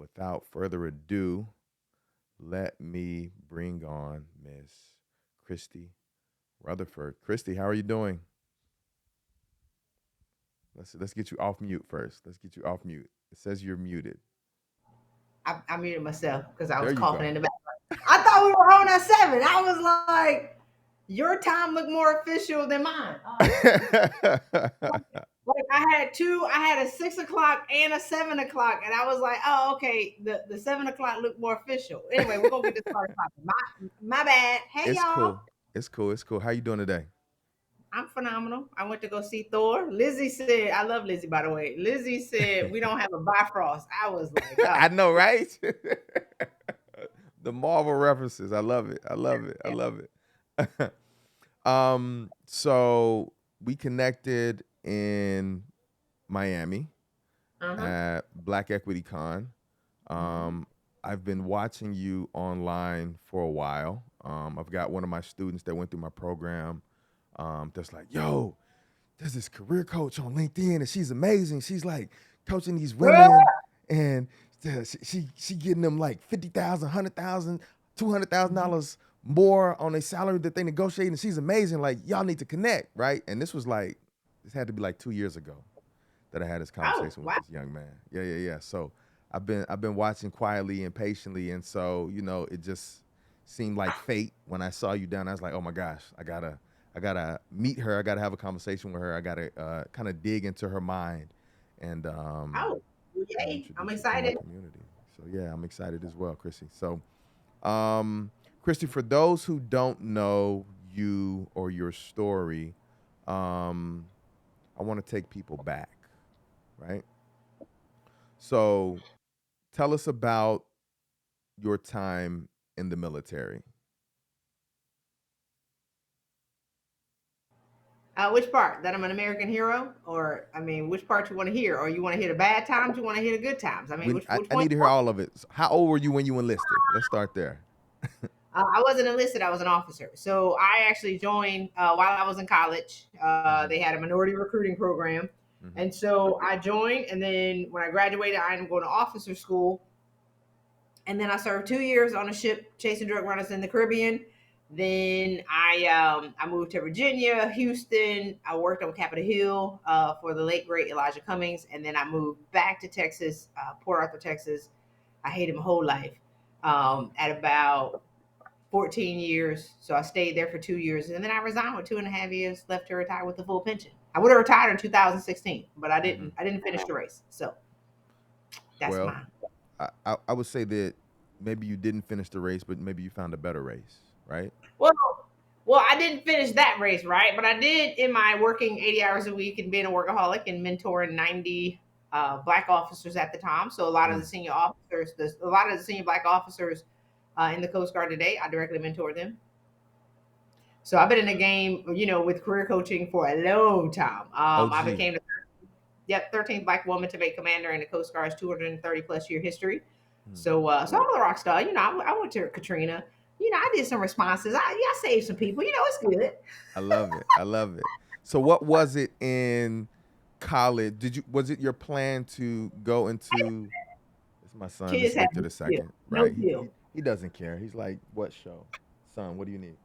without further ado, let me bring on Miss Christy Rutherford. Christy, how are you doing? Let's get you off mute first. Let's get you off mute. It says you're muted. I muted myself because I There was you coughing go. in the back. I thought we were on at 7. I was like, your time looked more official than mine. Like I had a 6 o'clock and a 7 o'clock, and I was like, oh, okay. The 7 o'clock looked more official. Anyway, we're gonna get this started popping. My bad. Hey It's y'all. cool. It's cool. It's cool. How you doing today? I'm phenomenal. I went to go see Thor. Lizzie said, I love Lizzie, by the way. Lizzie said, we don't have a Bifrost. I was like, oh, I know, right? The Marvel references. I love it. I love it. I yeah. love it. So we connected in Miami Uh-huh. at Black Equity Con. Mm-hmm. Um, I've been watching you online for a while. I've got one of my students that went through my program that's like, yo, there's this career coach on LinkedIn and she's amazing. She's like coaching these women and she getting them like 50,000, 100,000, $200,000 more on a salary that they negotiate and she's amazing. Like y'all need to connect, right? And this had to be like 2 years ago that I had this Oh, conversation with wow. this young man. Yeah, yeah, yeah. So I've been watching quietly and patiently, and so it just seemed like fate when I saw you down. I was like, oh my gosh, I gotta meet her. I gotta have a conversation with her. I gotta kind of dig into her mind and Oh, well, yay. I'm introduce her to my excited. community. So yeah, I'm excited as well, Chrissy. So Christy, for those who don't know you or your story, um, I want to take people back, right? So tell us about your time in the military. Which part? That I'm an American hero? Or, I mean, which part you want to hear? Or you want to hear the bad times? You want to hear the good times? I mean, which I one need you to hear want? all of it. So how old were you when you enlisted? Let's start there. I wasn't enlisted. I was an officer. So I actually joined while I was in college. Hmm. They had a minority recruiting program. Hmm. And so I joined. And then when I graduated, I ended up going to officer school. And then I served 2 years on a ship chasing drug runners in the Caribbean. Then I moved to Virginia, Houston. I worked on Capitol Hill for the late great Elijah Cummings, and then I moved back to Texas, Port Arthur, Texas. I hated my whole life. At about 14 years, so I stayed there for 2 years, and then I resigned with 2.5 years left to retire with the full pension. I would have retired in 2016, but I Hmm. didn't. I didn't finish the race, so that's Well, mine. I would say that maybe you didn't finish the race, but maybe you found a better race, right? Well, well, I didn't finish that race, right? But I did in my working 80 hours a week and being a workaholic and mentoring 90 black officers at the time. So a lot of the Mm. senior officers, a lot of the senior black officers in the Coast Guard today, I directly mentor them. So I've been in the game, with career coaching for a long time. I OG. became the 13th black woman to make commander in the Coast Guard's 230 plus year history. Mm. So I'm a rock star. I went to Katrina. I did some responses. I saved some people. It's good. I love it. I love it. So what was it in college? Was it your plan to go into it's my son. Just Kids have wait till no the deal. second. No Right. deal. He doesn't care. He's like, what show? Son, what do you need?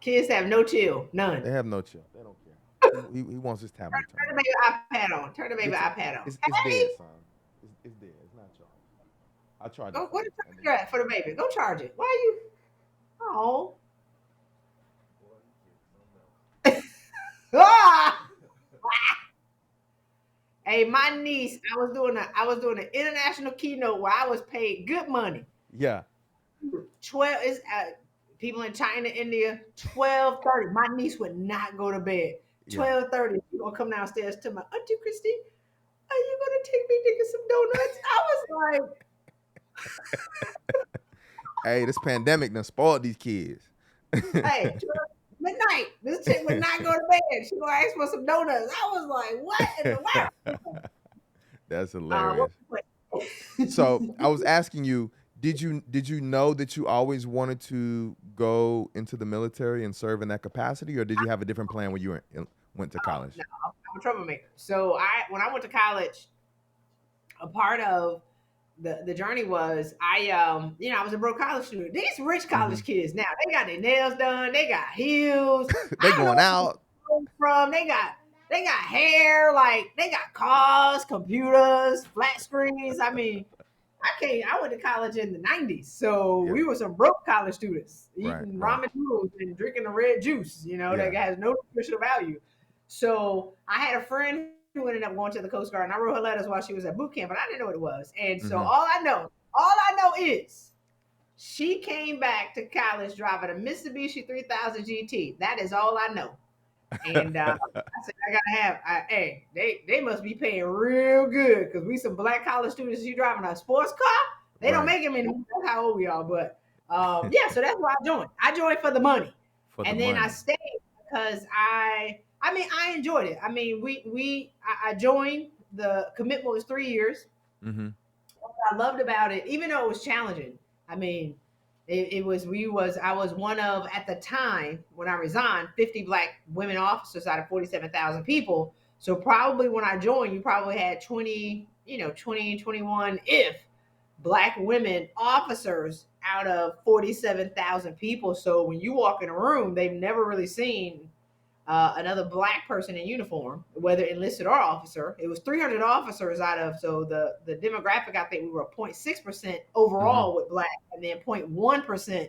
Kids have no chill. None. They have no chill. They don't care. He wants his tablet turned Turn the off. baby iPad on. Turn the baby It's iPad on. it's dead, Hey, son. It's dead. It's not charged. I'll charge it go. for What you, the and then charger you at for the baby? Go charge it. Why are you? Oh. boy, you kids something else. Ah! Hey, my niece. I was doing an international keynote where I was paid good money. Yeah, 12 is people in China, India. 12:30. My niece would not go to bed. yeah. 12:30. She gonna come downstairs to my Auntie Christy. Are you gonna take me to get some donuts? I was like, Hey, this pandemic done spoiled these kids. hey, 12 midnight. This chick would not go to bed. She gonna ask for some donuts. I was like, what in the world? That's What hilarious. was So it? I was asking you, did you know that you always wanted to go into the military and serve in that capacity, or did you have a different plan when you went to Oh college? no, I'm a troublemaker. So when I went to college, a part of the journey was I was a broke college student. These rich Mm-hmm. college kids now, they got their nails done, they got heels. They I don't going know where out. they're from. They got hair, like they got cars, computers, flat screens. I mean, I went to college in the 90s. So Yeah. we were some broke college students Right. eating Right. ramen noodles and drinking the red juice, that Yeah. has no nutritional value. So I had a friend who ended up going to the Coast Guard, and I wrote her letters while she was at boot camp, but I didn't know what it was. And so Mm-hmm. all I know is she came back to college driving a Mitsubishi 3000 GT. That is all I know. And I said, hey, they must be paying real good because we some black college students. You driving a sports car? They don't Right. make them anymore. That's how old we are. But yeah, so that's why I joined. I joined for the money, For the and then I money. stayed because I enjoyed it. I mean, I joined. The commitment was 3 years. Mm-hmm. What I loved about it, even though it was challenging, I mean, I was one of, at the time when I resigned, 50 black women officers out of 47,000 people. So probably when I joined, you probably had 20, 20, 21, if black women officers out of 47,000 people. So when you walk in a room, they've never really seen another black person in uniform, whether enlisted or officer. It was 300 officers out of, so the demographic, I think we were 0.6% Mm-hmm. overall with black, and then 0.1%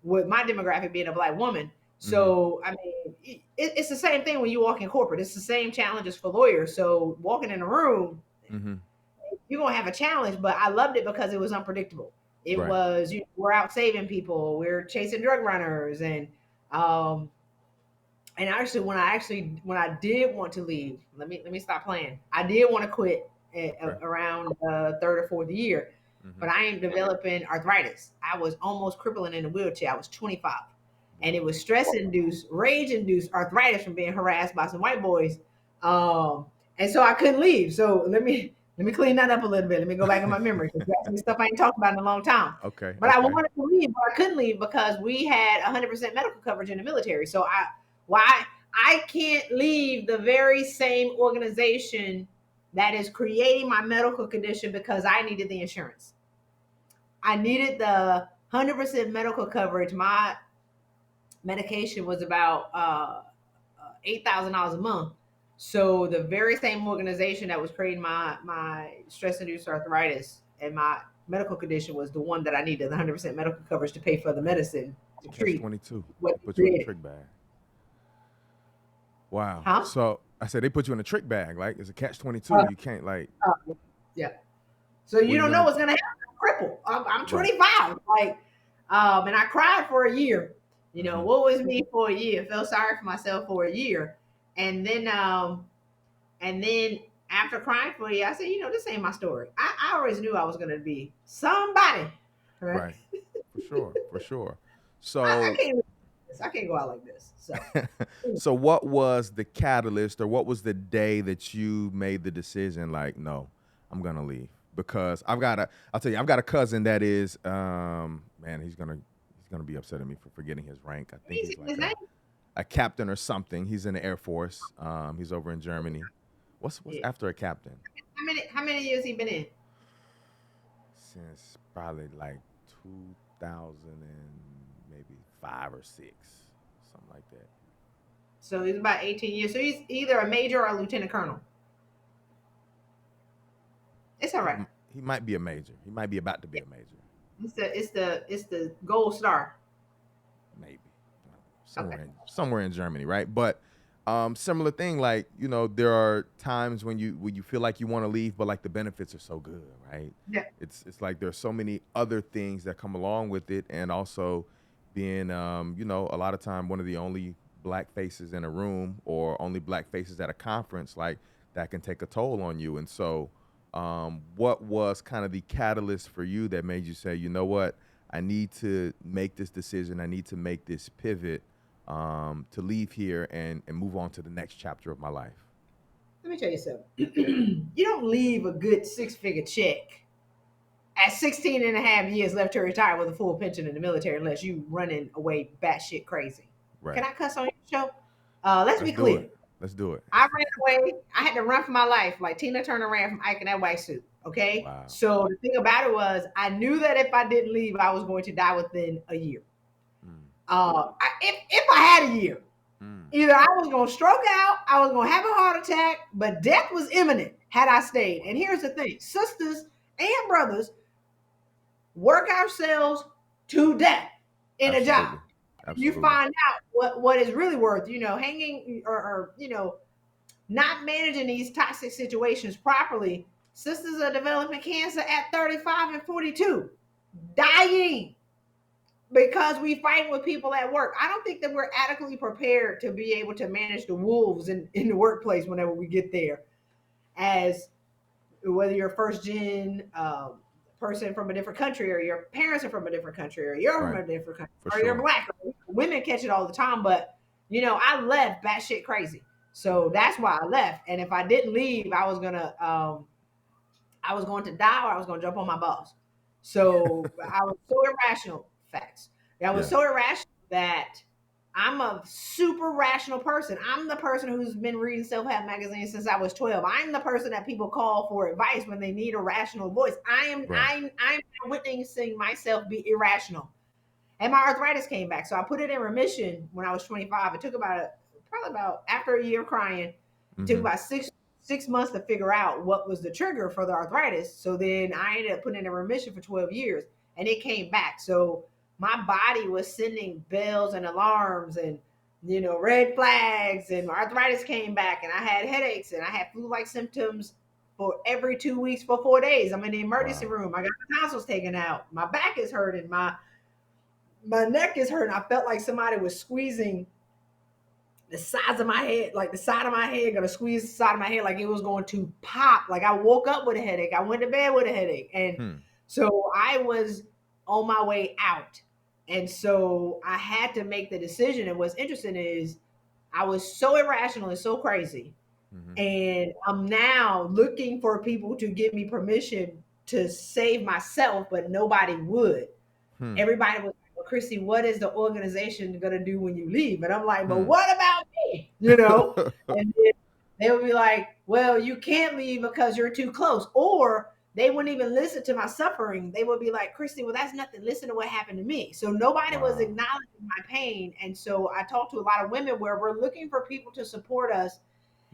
with my demographic being a black woman. Mm-hmm. So, I mean, it's the same thing when you walk in corporate. It's the same challenges for lawyers. So walking in a room, Mm-hmm. you're going to have a challenge, but I loved it because it was unpredictable. It Right. was, we're out saving people. We're chasing drug runners. Um, and actually when I did want to leave, let me stop playing. I did want to quit Okay. around the third or fourth year, Mm-hmm. but I am developing arthritis. I was almost crippling in a wheelchair. I was 25, and it Whoa. was stress induced, rage induced arthritis from being harassed by some white boys. And so I couldn't leave. So let me clean that up a little bit. Let me go back in my memory because that's some stuff I ain't talked about in a long time. Okay. But I Okay. wanted to leave, but I couldn't leave because we had 100% medical coverage in the military. So why I can't leave the very same organization that is creating my medical condition because I needed the insurance. I needed the 100% medical coverage. My medication was about $8,000 a month. So the very same organization that was creating my stress induced arthritis and my medical condition was the one that I needed the 100% medical coverage to pay for the Man, medicine to catch treat 22. what They they put you in a created. trick bag. Wow. Huh? So I said they put you in a trick bag. Like it's a catch 22. Uh, You can't like. yeah. So you What are you don't know gonna? what's gonna happen. I'm crippled. I'm Right. 25. Like, and I cried for a year. Mm-hmm. What was me for a year? Felt sorry for myself for a year, and then after crying for a year, I said, this ain't my story. I always knew I was gonna be somebody, right? Right. For sure. For sure. I So can't live like this. I can't go out like this. So so what was the catalyst or what was the day that you made the decision like no, I'm going to leave because I'll tell you I've got a cousin that is man, he's going to be upset at me for forgetting his rank. I think easy. he's His like name? a captain or something. He's in the Air Force. He's over in Germany. What's Yeah. after a captain? How many years he been in? Since probably like 2000 and maybe 5 or 6, something like that. So he's about 18 years. So he's either a major or a lieutenant colonel. It's all He, right. he might be a major. He might be about to be a major. It's the gold star. Maybe Okay. somewhere in Germany, right? But similar thing, like there are times when you feel like you want to leave, but like the benefits are so good, right? Yeah. It's like there's so many other things that come along with it, and also being a lot of time one of the only black faces in a room or only black faces at a conference, like that can take a toll on you. And so, what was kind of the catalyst for you that made you say, you know what? I need to make this decision. I need to make this pivot to leave here and move on to the next chapter of my life. Let me tell you something. You don't leave a good six-figure check at 16 and a half years left to retire with a full pension in the military unless you running away batshit crazy. Right. Can I cuss on your show? Let's Let's be do clear. it. Let's do it. I ran away. I had to run for my life, like Tina Turner ran from Ike in that white suit. Okay. Wow. So the thing about it was, I knew that if I didn't leave, I was going to die within a year. Mm, If I had a year, mm. either I was going to stroke out, I was going to have a heart attack, but death was imminent had I stayed. Wow. And here's the thing: sisters and brothers work ourselves to death in a job. Absolutely. You Absolutely. find out what is really worth, hanging or not managing these toxic situations properly. Sisters are developing cancer at 35 and 42, dying because we fight with people at work. I don't think that we're adequately prepared to be able to manage the wolves in the workplace whenever we get there, as whether you're a first gen person from a different country, or your parents are from a different country, or you're from Right. a different country, For or you're sure. black. Women catch it all the time, but I left batshit crazy. Yeah. So that's why I left. And if I didn't leave, I was going to die, or I was going to jump on my boss. So I was so irrational. Facts. I was Yeah. so irrational that I'm a super rational person. I'm the person who's been reading self-help magazines since I was 12. I'm the person that people call for advice when they need a rational voice. Right. I'm witnessing myself be irrational. And my arthritis came back. So I put it in remission when I was 25. It took probably about after a year of crying. It took Mm-hmm. about six months to figure out what was the trigger for the arthritis. So then I ended up putting it in remission for 12 years, and it came back. So my body was sending bells and alarms and red flags, and my arthritis came back, and I had headaches, and I had flu-like symptoms for every 2 weeks for 4 days. I'm in the emergency Wow. room. I got my tonsils taken out. My back is hurting. My neck is hurting. I felt like somebody was squeezing the sides of my head, like the side of my head, gonna squeeze the side of my head like it was going to pop. Like I woke up with a headache. I went to bed with a headache. And Hmm. so I was on my way out. And so I had to make the decision. And what's interesting is I was so irrational and so crazy. Mm-hmm. And I'm now looking for people to give me permission to save myself, but nobody would. Hmm. Everybody was like, well, Christy, what is the organization going to do when you leave? And I'm like, but Hmm. what about me? And then they would be like, well, you can't leave because you're too close. Or they wouldn't even listen to my suffering. They would be like, Christy, well, that's nothing. Listen to what happened to me. So nobody was Wow. acknowledging my pain. And so I talked to a lot of women where we're looking for people to support us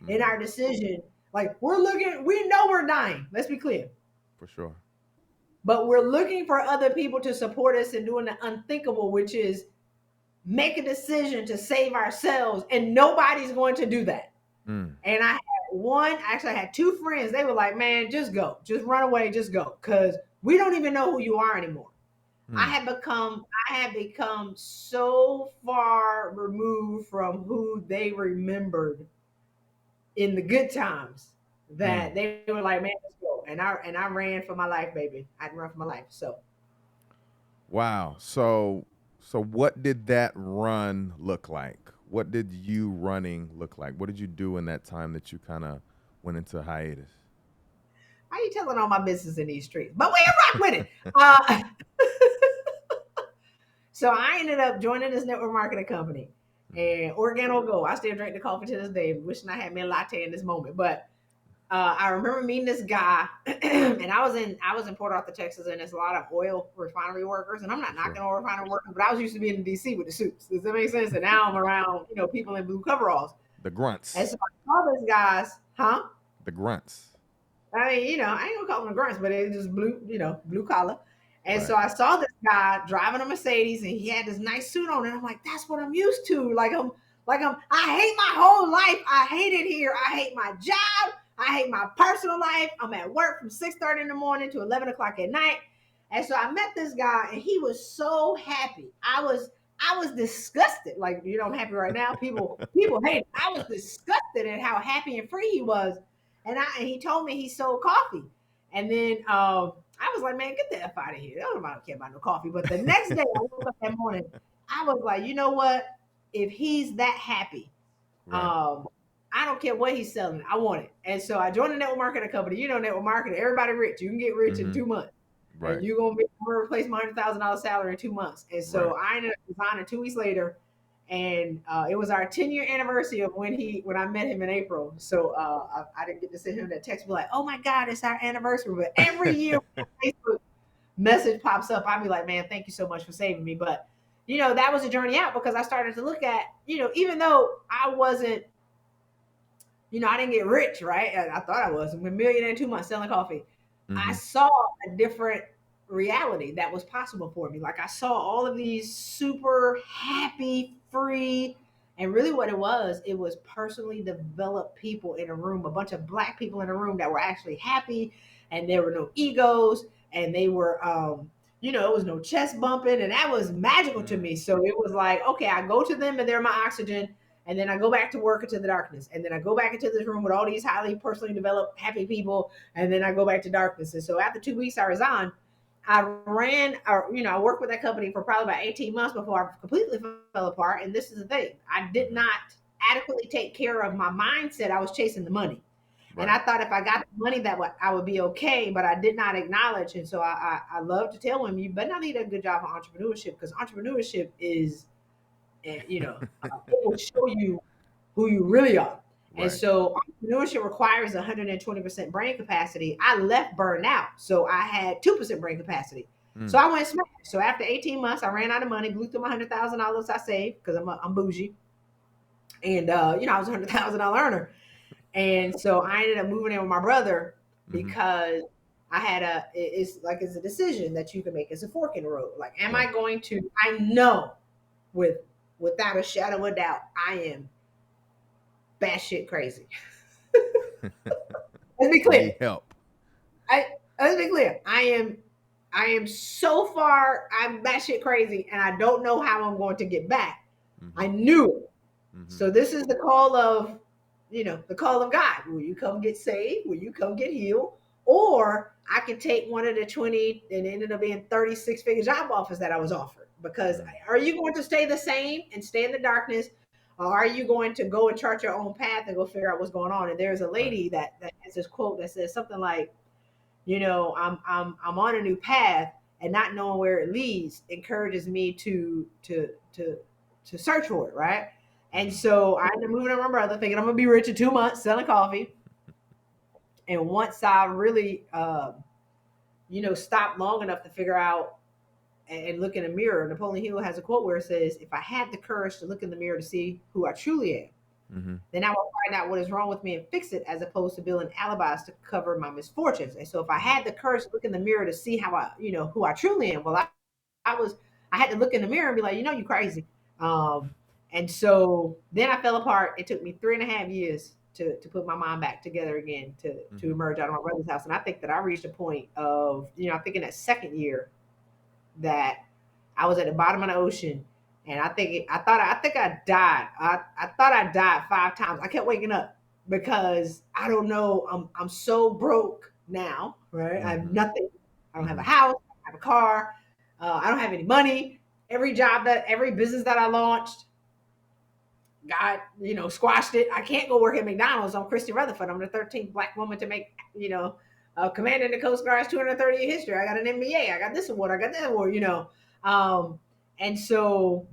in Mm-hmm. our decision. Like we know we're dying. Let's be clear. For sure. But we're looking for other people to support us in doing the unthinkable, which is make a decision to save ourselves, and nobody's going to do that. Mm. And I had two friends. They were like, man, just go, just run away, just go. Cause we don't even know who you are anymore. Hmm. I had become so far removed from who they remembered in the good times Hmm. that they were like, man, let's go. And I ran for my life, baby. I'd run for my life. So Wow. So what did that run look like? What did you running look like? What did you do in that time that you kind of went into hiatus? how you telling all my business in these streets? But we rock with it. Uh, so I ended up joining this network marketing company Mm-hmm. and Organo Go. I still drink the coffee to this day, wishing I had me a latte in this moment. But I remember meeting this guy, and I was in Port Arthur, Texas, and there's a lot of oil refinery workers. And I'm not For sure. knocking on refinery workers, but I was used to being in DC with the suits. Does that make sense? And now I'm around, people in blue coveralls. The And grunts. so I saw this guy's, huh? The grunts. I mean, I ain't gonna call them grunts, but it's just blue, blue collar. And Right. so I saw this guy driving a Mercedes, and he had this nice suit on, and I'm like, that's what I'm used to. I hate my whole life. I hate it here. I hate my job. I hate my personal life. I'm at work from 6:30 in the morning to 11 o'clock at night. And so I met this guy, and he was so happy. I was disgusted. Like, I'm happy right now. People hate it. I was disgusted at how happy and free he was. And he told me he sold coffee. And then I was like, man, get the F out of here. I don't care about no coffee. But the next day I woke up that morning, I was like, you know what? If he's that happy, Right. um, I don't care what he's selling. I want it. And so I joined a network marketing company. Network marketing, everybody rich. You can get rich in Mm-hmm. 2 months. And Right. you're gonna replace my $100,000 salary in 2 months. And Right. so I ended up resigning 2 weeks later. and it was our 10-year anniversary of when I met him in April. So I didn't get to send him that text, be like, "Oh my God, it's our anniversary!" But every year, when Facebook message pops up, I'd be like, "Man, thank you so much for saving me." But that was a journey out because I started to look at, even though I wasn't, I didn't get rich, right? I thought I was. I'm a millionaire in 2 months selling coffee. I Mm-hmm. saw a different reality that was possible for me. Like I saw all of these super happy, free, and really what it was personally developed people in a room, a bunch of black people in a room that were actually happy, and there were no egos, and they were, it was no chest bumping, and that was magical to Mm. me. So it was like, okay, I go to them and they're my oxygen, and then I go back to work into the darkness, and then I go back into this room with all these highly personally developed, happy people, and then I go back to darkness. And so after 2 weeks, I resigned. I worked with that company for probably about 18 months before I completely fell apart. And this is the thing, I did Mm-hmm. not adequately take care of my mindset. I was chasing the money. And Right. I thought if I got the money, I would be okay, but I did not acknowledge. And so I love to tell women, you better not need a good job for entrepreneurship, because entrepreneurship is, it will show you who you really are. And Right. so entrepreneurship requires 120% brain capacity. I left burned out, so I had 2% brain capacity. So Mm. I went smash. So after 18 months, I ran out of money, blew through my $100,000 I saved because I'm bougie, and I was $100,000 earner. And so I ended up moving in with my brother Mm-hmm. because it's a decision that you can make. It's a fork in the road. Like, am Right. I going to? I know with without a shadow of a doubt, I am batshit crazy. Let's be clear. Need help. I Let's be clear. I am so far. I'm batshit crazy, and I don't know how I'm going to get back. Mm-hmm. I knew it. Mm-hmm. So this is the call of, the call of God. Will you come get saved? Will you come get healed? Or I can take one of the 20 and it ended up being 36-figure job offers that I was offered. Because Mm. are you going to stay the same and stay in the darkness? Or are you going to go and chart your own path and go figure out what's going on? And there's a Right. lady that has this quote that says something like, I'm on a new path, and not knowing where it leads encourages me to search for it, right? And Mm-hmm. so I ended up moving to my brother, thinking I'm gonna be rich in 2 months selling coffee. And once I really, stopped long enough to figure out and look in the mirror, Napoleon Hill has a quote where it says, "If I had the courage to look in the mirror to see who I truly am, Mm-hmm. then I will find out what is wrong with me and fix it, as opposed to building alibis to cover my misfortunes." And so if I Mm-hmm. had the courage to look in the mirror to see how who I truly am, well, I had to look in the mirror and be like, you crazy. Um, and so then I fell apart. It took me 3.5 years to put my mind back together again, to Mm-hmm. emerge out of my brother's house. And I think that I reached a point of, I think in that second year that I was at the bottom of the ocean, and I think I died. I thought I died 5 times. I kept waking up because I don't know. I'm so broke now, right? I have Mm-hmm. nothing. I don't have a Mm-hmm. house. I don't have a car. I don't have any money. Every business that I launched, God, squashed it. I can't go work at McDonald's. I'm Christy Rutherford. I'm the 13th black woman to make, commanding the Coast Guard's 230-year history. I got an MBA. I got this award. I got that award. Um, and so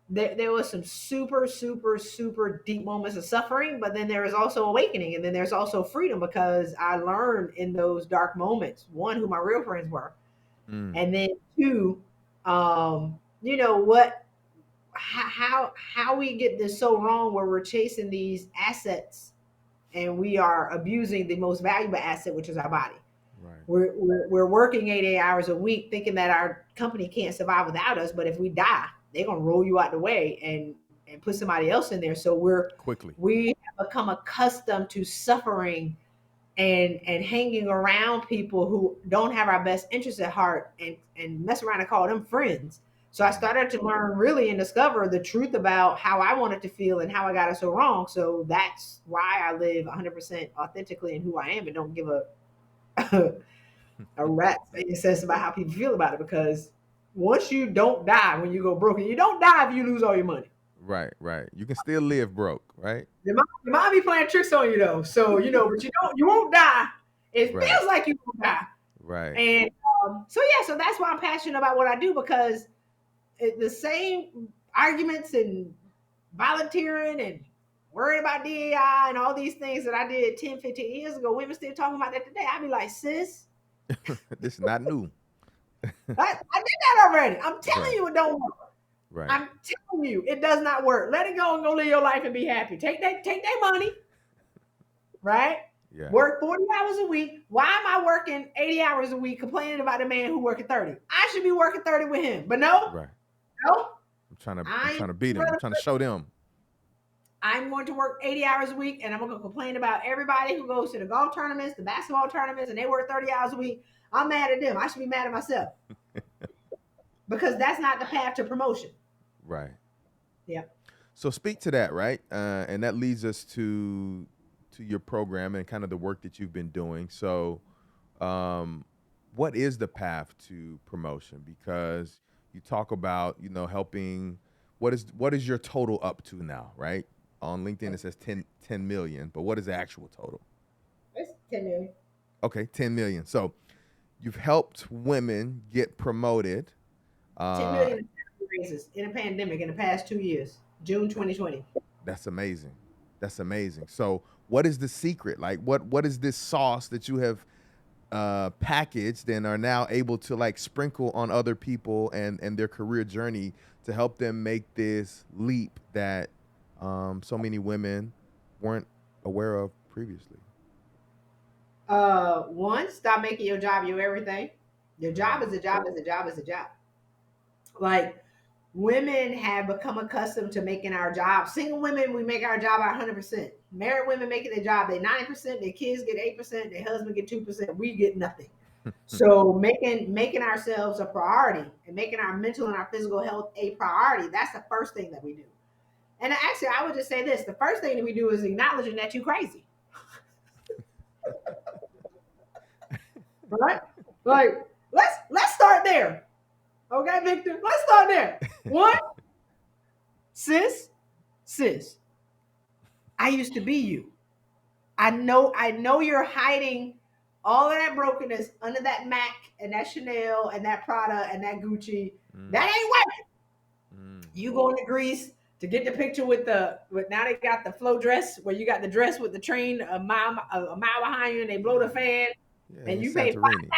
there was some super, super, super deep moments of suffering, but then there was also awakening, and then there's also freedom, because I learned in those dark moments, one, who my real friends were, Mm. and then two, what how we get this so wrong, where we're chasing these assets and we are abusing the most valuable asset, which is our body. Right. We're working 8 hours a week thinking that our company can't survive without us, but if we die, they're gonna roll you out the way and put somebody else in there. So Quickly. we have become accustomed to suffering and hanging around people who don't have our best interests at heart, and mess around and call them friends. So I Mm-hmm. started to learn really and discover the truth about how I wanted to feel and how I got it so wrong. So that's why I live 100% authentically in who I am, and don't give a rat's sense about how people feel about it. Because once you don't die when you go broke, and you don't die if you lose all your money. Right. Right. You can still live broke. Right. Your mom be playing tricks on you though. So but you won't die. It Right. feels like you won't die. Right. And so that's why I'm passionate about what I do, because the same. arguments and volunteering and worried about DEI and all these things that I did 10, 15 years ago, women still talking about that today. I'd be like, sis, This is not new. I did that already. I'm telling Right. you it don't work. Right. I'm telling you it does not work. Let it go and go live your life and be happy. Take that money, right? Yeah. Work 40 hours a week. Why am I working 80 hours a week complaining about a man who working 30? I should be working 30 with him. But no, Right. no, I'm I trying to beat him. I'm am trying to show them. I'm going to work 80 hours a week and I'm going to complain about everybody who goes to the golf tournaments, the basketball tournaments, and they work 30 hours a week. I'm mad at them. I should be mad at myself because that's not the path to promotion. Right. Yeah. So speak to that, right? And that leads us to your program and kind of the work that you've been doing. So, what is the path to promotion? Because you talk about, helping. What is your total up to now, right? On LinkedIn it says 10 million, but what is the actual total? It's 10 million. Okay, 10 million. So you've helped women get promoted. 10 Uh, million raises in a pandemic in the past 2 years, June 2020. That's amazing. That's amazing. So, what is the secret? Like, what is this sauce that you have packaged and are now able to like sprinkle on other people and their career journey to help them make this leap that so many women weren't aware of previously? One, stop making your job your everything. Your job is a job is a job is a job. Like women have become accustomed to making our job. Single women, we make our job 100%. Married women making their job, they 90%. Their kids get 8%. Their husband get 2%. We get nothing. So making ourselves a priority and making our mental and our physical health a priority. That's the first thing that we do. And actually, I would just say this: the first thing that we do is acknowledging that you're crazy, right? Like let's start there. Okay, Victor. Let's start there. One, sis, sis. I used to be you. I know you're hiding all of that brokenness under that Mac and that Chanel and that Prada and that Gucci. That Mm, ain't working. mm. You going to Greece to get the picture with now they got the flow dress where you got the dress with the train a mile behind you and they blow the fan Yeah, and in you pay Santorini.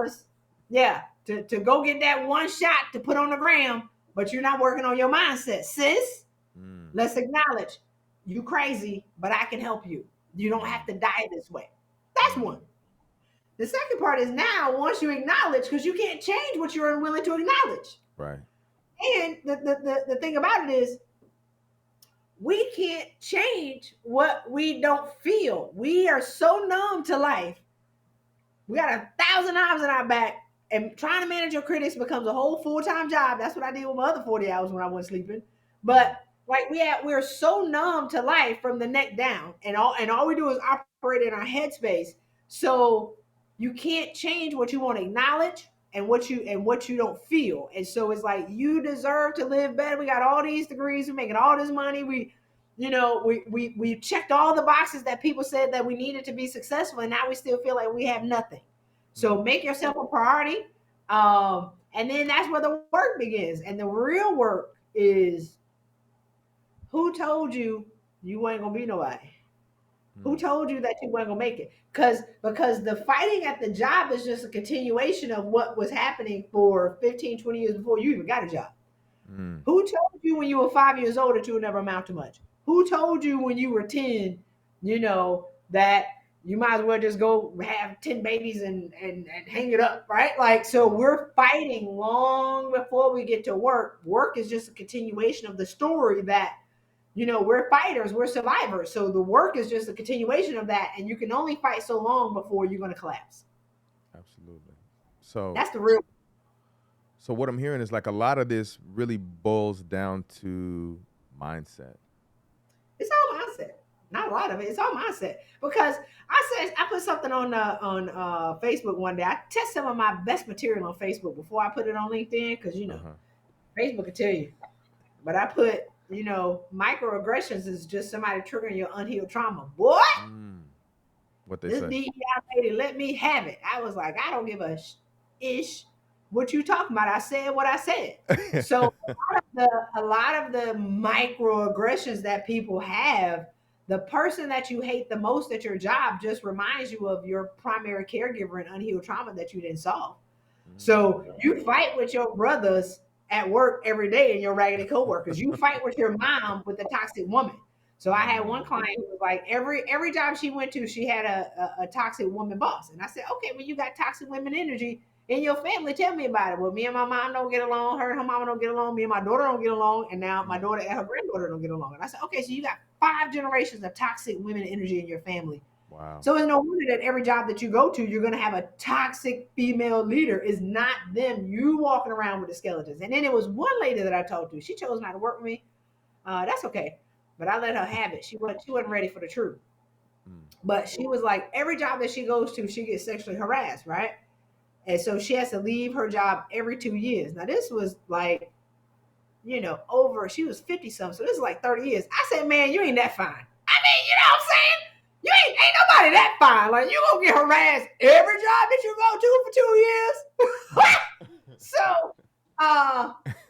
$5, yeah, to go get that one shot to put on the gram, but you're not working on your mindset, sis. Mm, Let's acknowledge you crazy, but I can help you. You don't have mm, to die this way. That's mm. one. The second part is now once you acknowledge, because you can't change what you're unwilling to acknowledge. Right. And the thing about it is we can't change what we don't feel. We are so numb to life. We got 1,000 hours in our back, and trying to manage your critics becomes a whole full-time job. That's what I did with my other 40 hours when I wasn't sleeping. Mm, But like we're so numb to life from the neck down, and all we do is operate in our headspace. So you can't change what you want to acknowledge and what you don't feel. And so it's like you deserve to live better. We got all these degrees, we're making all this money. We checked all the boxes that people said that we needed to be successful, and now we still feel like we have nothing. mm. So make yourself a priority, and then that's where the work begins. And the real work is who told you you ain't gonna be nobody? Who Mm, told you that you weren't gonna make it? Because the fighting at the job is just a continuation of what was happening for 15, 20 years before you even got a job. mm. Who told you when you were 5 years old that you would never amount to much? Who told you when you were 10, that you might as well just go have 10 babies and hang it up, right? Like, so we're fighting long before we get to work. Work is just a continuation of the story that, we're fighters, we're survivors. So the work is just a continuation of that. And you can only fight so long before you're going to collapse. Absolutely. So That's the real. So what I'm hearing is like a lot of this really boils down to mindset. It's all mindset. Not a lot of it. It's all mindset. Because I put something on Facebook one day. I test some of my best material on Facebook before I put it on LinkedIn because Uh-huh. Facebook can tell you. But I put microaggressions is just somebody triggering your unhealed trauma. Boy, Mm. What they this say. DEI lady let me have it. I was like, I don't give a ish what you talking about? I said what I said. So a lot of the microaggressions that people have, the person that you hate the most at your job just reminds you of your primary caregiver and unhealed trauma that you didn't solve. So you fight with your brothers at work every day and your raggedy coworkers. You fight with your mom with the toxic woman. So I had one client who was like, every job she went to, she had a toxic woman boss. And I said, okay, well, you got toxic women energy in your family. Tell me about it. Well, me and my mom don't get along. Her and her mama don't get along. Me and my daughter don't get along. And now my daughter and her granddaughter don't get along. And I said, okay, so you got 5 generations of toxic women energy in your family. Wow. So it's no wonder that every job that you go to, you're going to have a toxic female leader. It's not them. You walking around with the skeletons. And then it was one lady that I talked to. She chose not to work with me. That's okay. But I let her have it. She wasn't ready for the truth. But she was like, every job that she goes to, she gets sexually harassed, right? And so she has to leave her job every 2 years. Now, this was like, she was 50 something. So this is like 30 years. I said, man, you ain't that fine. I mean, you know what I'm saying? You ain't nobody that fine. Like, you gonna get harassed every job that you go to for 2 years. So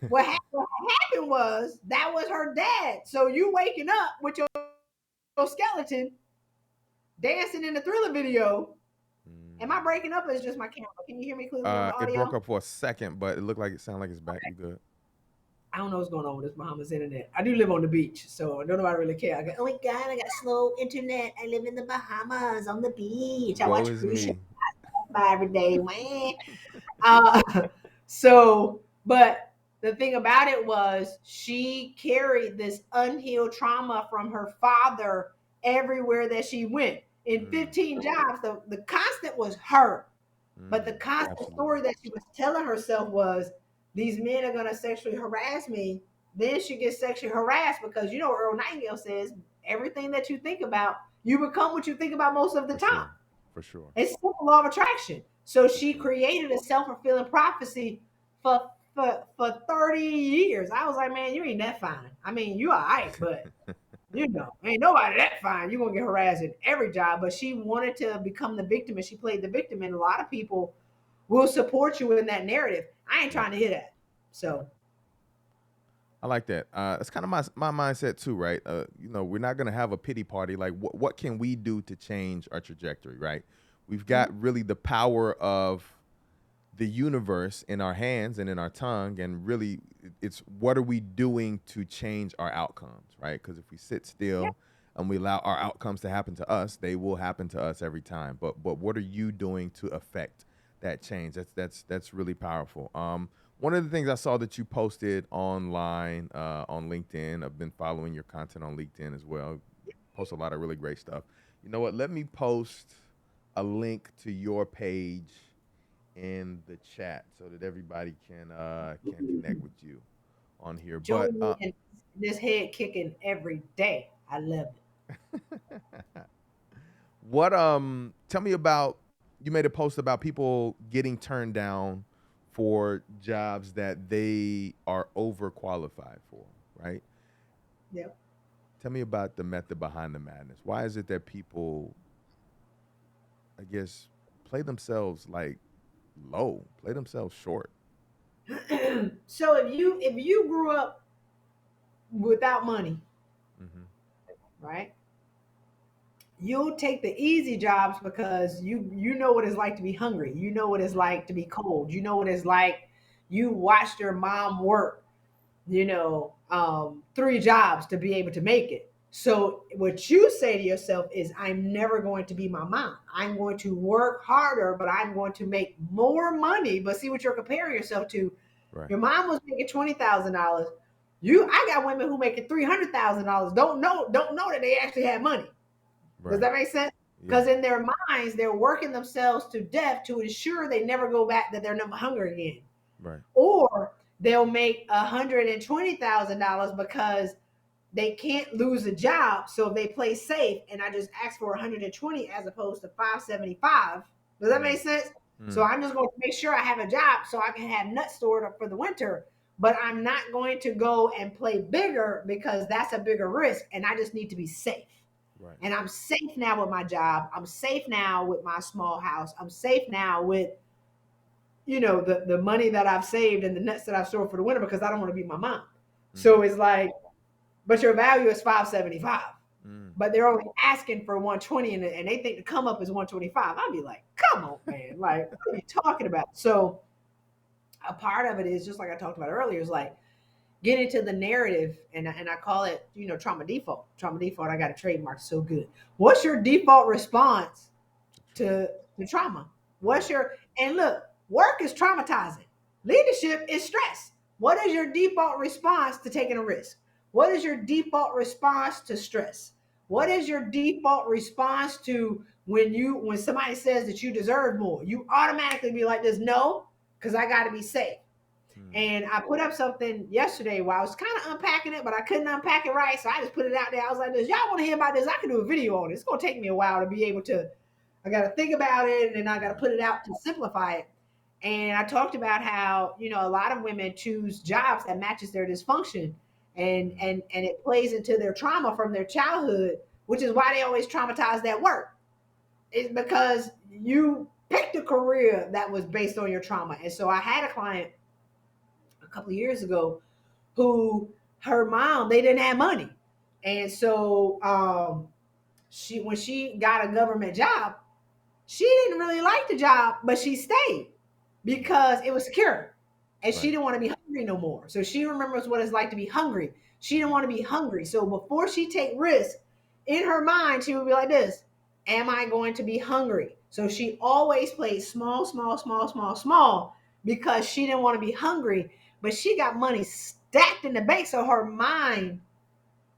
what happened was that was her dad. So you waking up with your skeleton dancing in the Thriller video. Am I breaking up or is just my camera? Can you hear me clearly on the audio? It broke up for a second, but it looked like it sounded like it's back. Okay. You good? I don't know what's going on with this Bahamas internet. I do live on the beach, so don't nobody really care. Oh my God, I got slow internet. I live in the Bahamas on the beach. I watch cruise ships every day. But the thing about it was she carried this unhealed trauma from her father everywhere that she went. In 15 jobs, the constant was her. But the constant story that she was telling herself was, these men are going to sexually harass me. Then she gets sexually harassed because, Earl Nightingale says, everything that you think about, you become what you think about most of the time. For sure. It's simple law of attraction. So she created a self-fulfilling prophecy for 30 years. I was like, man, you ain't that fine. I mean, you all right, but ain't nobody that fine. You're going to get harassed at every job. But she wanted to become the victim, and she played the victim. And a lot of people will support you in that narrative. I ain't trying to hear that. So I like that. That's kind of my mindset too, right? We're not going to have a pity party. Like, what can we do to change our trajectory, right? We've got really the power of the universe in our hands and in our tongue, and really it's what are we doing to change our outcomes, right? Because if we sit still and we allow our outcomes to happen to us, they will happen to us every time. But what are you doing to affect that change? That's really powerful. One of the things I saw that you posted online on LinkedIn, I've been following your content on LinkedIn as well. You post a lot of really great stuff. You know what? Let me post a link to your page in the chat so that everybody can connect with you on here. Join me in this head kicking every day. I love it. What tell me about, you made a post about people getting turned down for jobs that they are overqualified for, right? Yep. Tell me about the method behind the madness. Why is it that people, I guess, play themselves like low, play themselves short? So if you grew up without money, right? You'll take the easy jobs because you know what it's like to be hungry. You know what it's like to be cold. You know what it's like. You watched your mom work, 3 jobs to be able to make it. So what you say to yourself is, I'm never going to be my mom. I'm going to work harder, but I'm going to make more money. But see what you're comparing yourself to. Right. Your mom was making $20,000. I got women who making $300,000. Don't know that they actually have money. Right. Does that make sense? Because in their minds, they're working themselves to death to ensure they never go back, that they're never hungry again. Right. Or they'll make $120,000 because they can't lose a job, so they play safe. And I just asked for 120 as opposed to 575. Does that make sense? So I'm just going to make sure I have a job so I can have nuts stored up for the winter. But I'm not going to go and play bigger because that's a bigger risk, and I just need to be safe. Right. And I'm safe now with my job. I'm safe now with my small house. I'm safe now with the money that I've saved and the nuts that I've stored for the winter because I don't want to be my mom. Mm-hmm. So it's like, but your value is $575, Mm. but they're only asking for 120, and they think the come up is 125. I'd be like, come on, man, like what are you talking about? So a part of it is just like I talked about earlier, is like get into the narrative, and I call it, trauma default. Trauma default. I got a trademark so good. What's your default response to trauma? What's your, and look, work is traumatizing. Leadership is stress. What is your default response to taking a risk? What is your default response to stress? What is your default response to when somebody says that you deserve more? You automatically be like this, no, because I got to be safe. And I put up something yesterday where I was kind of unpacking it, but I couldn't unpack it right. So I just put it out there. I was like, this, y'all want to hear about this? I can do a video on it. It's going to take me a while to be able to, I got to think about it, and then I got to put it out to simplify it. And I talked about how, a lot of women choose jobs that matches their dysfunction, and it plays into their trauma from their childhood, which is why they always traumatize that work. It's because you picked a career that was based on your trauma. And so I had a client a couple of years ago who, her mom, they didn't have money. And so she, when she got a government job, she didn't really like the job, but she stayed because it was secure. And she Right. didn't want to be hungry no more. So she remembers what it's like to be hungry. She didn't want to be hungry. So before she take risks, in her mind, she would be like this, am I going to be hungry? So she always played small, small, small, small, small, because she didn't want to be hungry, but she got money stacked in the bank. So her mind,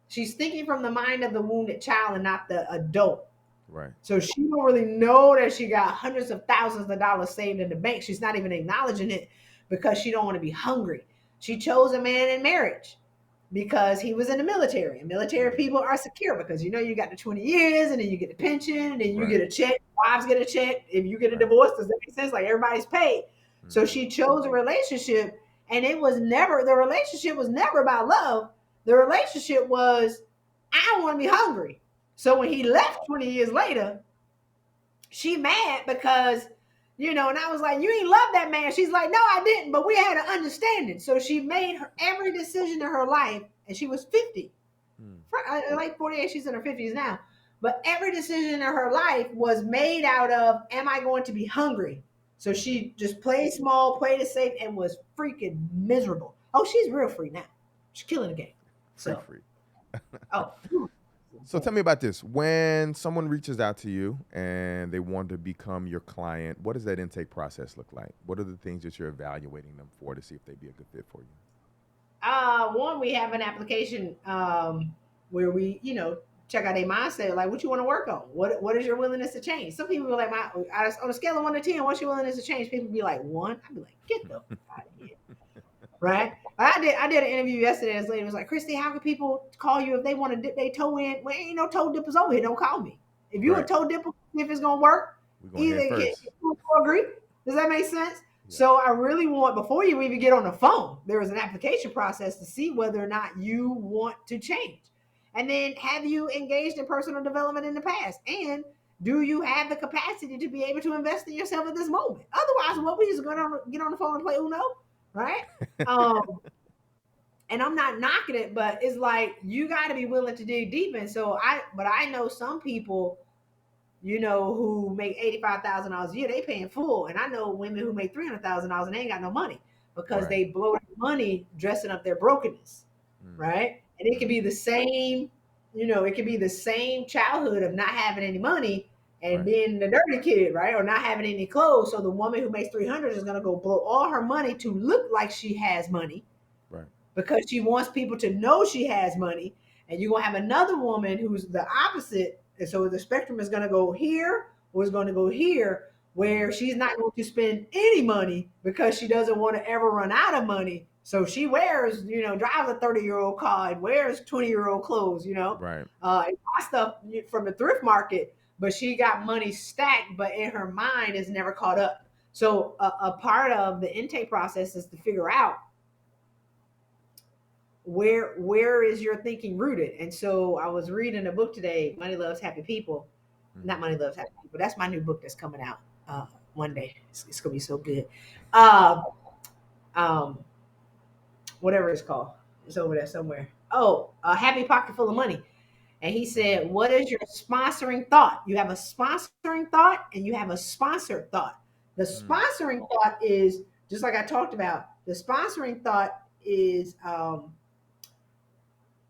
she's thinking from the mind of the wounded child and not the adult. Right. So she don't really know that she got hundreds of thousands of dollars saved in the bank. She's not even acknowledging it because she don't want to be hungry. She chose a man in marriage because he was in the military. And military people are secure because you got the 20 years, and then you get the pension, and then you Right. get a check. Wives get a check. If you get a Right. divorce, does that make sense? Like everybody's paid. So Mm-hmm. she chose a relationship, and the relationship was never about love. The relationship was, I don't want to be hungry. So when he left 20 years later, she mad because, and I was like, you ain't love that man. She's like, no, I didn't, but we had an understanding. So she made every decision in her life, and she was 50. Mm. Like 48, she's in her 50s now. But every decision in her life was made out of, am I going to be hungry? So she just played small, played it safe, and was freaking miserable. Oh, she's real free now. She's killing the game. Free, So, free. oh, So tell me about this. When someone reaches out to you and they want to become your client, what does that intake process look like? What are the things that you're evaluating them for to see if they'd be a good fit for you? one, we have an application where we, check out their mindset. Like, what you want to work on? What is your willingness to change? Some people are like, on a scale of 1 to 10, what's your willingness to change? People be like 1. I'd be like, get the out of here, right? I did an interview yesterday. This lady was like, Christy, how can people call you if they want to dip their toe in? Well, ain't no toe dippers over here. Don't call me. If you a Right. toe dipper, see if it's gonna work. We're going Either head first. you agree. Does that make sense? Yeah. So I really want, before you even get on the phone, there is an application process to see whether or not you want to change. And then, have you engaged in personal development in the past? And do you have the capacity to be able to invest in yourself at this moment? Otherwise, what we just going to get on the phone and play Uno, right? Um, and I'm not knocking it, but it's like you got to be willing to dig deep. And so I know some people, who make $85,000 a year, they paying full. And I know women who make $300,000 and they ain't got no money because Right. they blow their money dressing up their brokenness, Mm. right? And it could be the same, it could be the same childhood of not having any money and Right. being the dirty kid, right? Or not having any clothes. So the woman who makes 300 is going to go blow all her money to look like she has money Right. because she wants people to know she has money. And you're going to have another woman who's the opposite. And so the spectrum is going to go here or it's going to go here, where she's not going to spend any money because she doesn't want to ever run out of money. So she wears, drives a 30-year-old car and wears 20-year-old clothes, Right. and buy stuff from the thrift market, but she got money stacked, but in her mind is never caught up. So a part of the intake process is to figure out where is your thinking rooted. And so I was reading a book today, Money Loves Happy People. Mm. Not Money Loves Happy People. That's my new book that's coming out. one day. It's gonna be so good. Uh, um, whatever it's called, it's over there somewhere. Oh, a happy pocket full of money. And he said, "What is your sponsoring thought? You have a sponsoring thought, and you have a sponsored thought. The Mm. sponsoring thought is just like I talked about. The sponsoring thought is."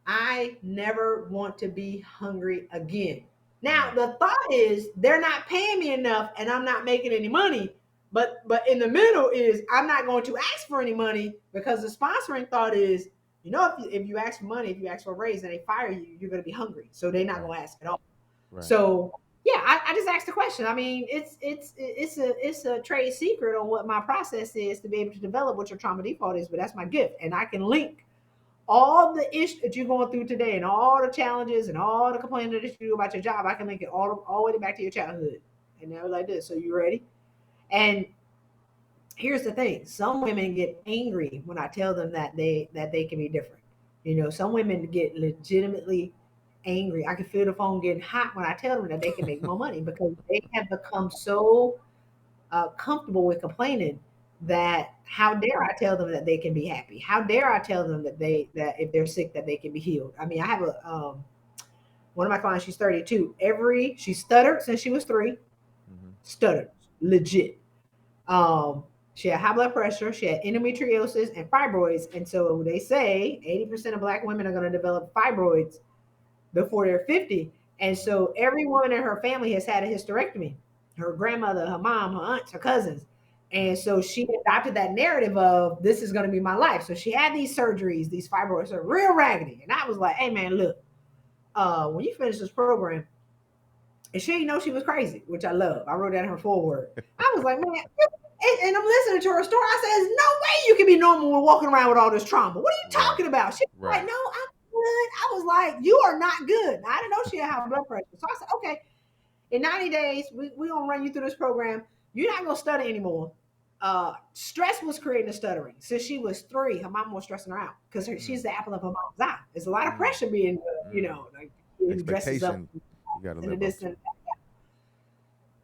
I never want to be hungry again. Now Mm. the thought is they're not paying me enough and I'm not making any money. But in the middle is I'm not going to ask for any money because the sponsoring thought is, if you ask for money, if you ask for a raise and they fire you, you're going to be hungry. So they're not Right. going to ask at all. Right. So yeah, I just asked the question. I mean, it's a trade secret on what my process is to be able to develop what your trauma default is, but that's my gift. And I can link all the ish that you're going through today and all the challenges and all the complaining that you do about your job, I can link it all the way back to your childhood. And now like this. So you ready? And here's the thing. Some women get angry when I tell them that they can be different. Some women get legitimately angry. I can feel the phone getting hot when I tell them that they can make more money because they have become so comfortable with complaining Mm. that how dare I tell them that they can be happy? How dare I tell them that if they're sick that they can be healed? I mean, I have a one of my clients. She's 32. She stuttered since she was 3. Mm-hmm. Stuttered legit. Um, she had high blood pressure. She had endometriosis and fibroids. And so they say 80% of Black women are going to develop fibroids before they're 50. And Mm-hmm. so every woman in her family has had a hysterectomy. Her grandmother, her mom, her aunts, her cousins. And so she adopted that narrative of this is going to be my life. So she had these surgeries, these fibroids are real raggedy. And I was like, hey man, look, when you finish this program, and she didn't know she was crazy, which I love. I wrote that in her foreword. I was like, man, and I'm listening to her story. I said, there's no way you can be normal when walking around with all this trauma. What are you Right. talking about? She was like, Right. no, I'm good. I was like, you are not good. Now, I didn't know she had high blood pressure. So I said, okay, in 90 days, we going to run you through this program. You're not going to stutter anymore. Stress was creating the stuttering. Since she was 3, her mom was stressing her out because Mm. she's the apple of her mom's eye. There's a lot of Mm. pressure being, Mm. like who dresses up Expectation you got to in the live up distance. to.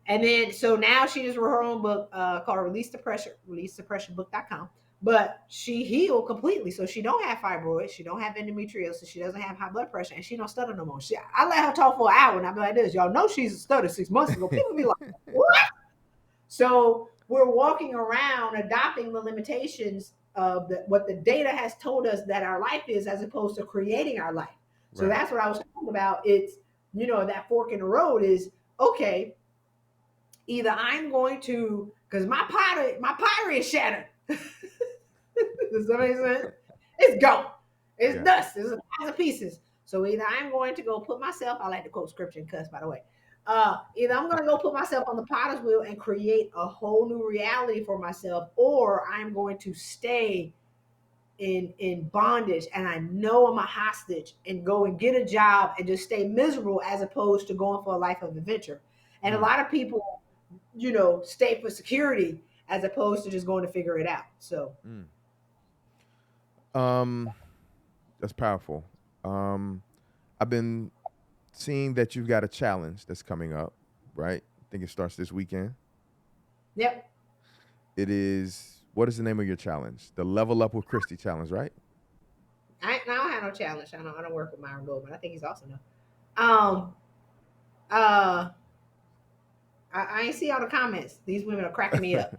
And then so now she just wrote her own book called Release the Pressure, releasethepressurebook.com. But she healed completely. So she don't have fibroids, she don't have endometriosis, she doesn't have high blood pressure, and she don't stutter no more. I let her talk for an hour and I be like this. Y'all know she's stuttered 6 months ago. People be like, what? So we're walking around adopting the limitations of what the data has told us that our life is, as opposed to creating our life. So Right. that's what I was talking about. It's, that fork in the road is okay, either I'm going to, because my pottery is shattered. Does that make sense? It's gone. It's Yeah. dust. It's a thousand pieces. So either I'm going to go put myself, I like to quote scripture and cuss, by the way. Either I'm going to go put myself on the potter's wheel and create a whole new reality for myself, or I'm going to stay in bondage and I know I'm a hostage and go and get a job and just stay miserable as opposed to going for a life of adventure. And a Mm. lot of people, stay for security as opposed to just going to figure it out. So Mm. Um, that's powerful. Um, I've been seeing that you've got a challenge that's coming up, right? I think it starts this weekend. yep. It is, what is the name of your challenge? The Level Up with Christy challenge, right? I don't have no challenge. I don't work with Myron Goldman. I think he's awesome though. Uh I ain't see all the comments. These women are cracking me up.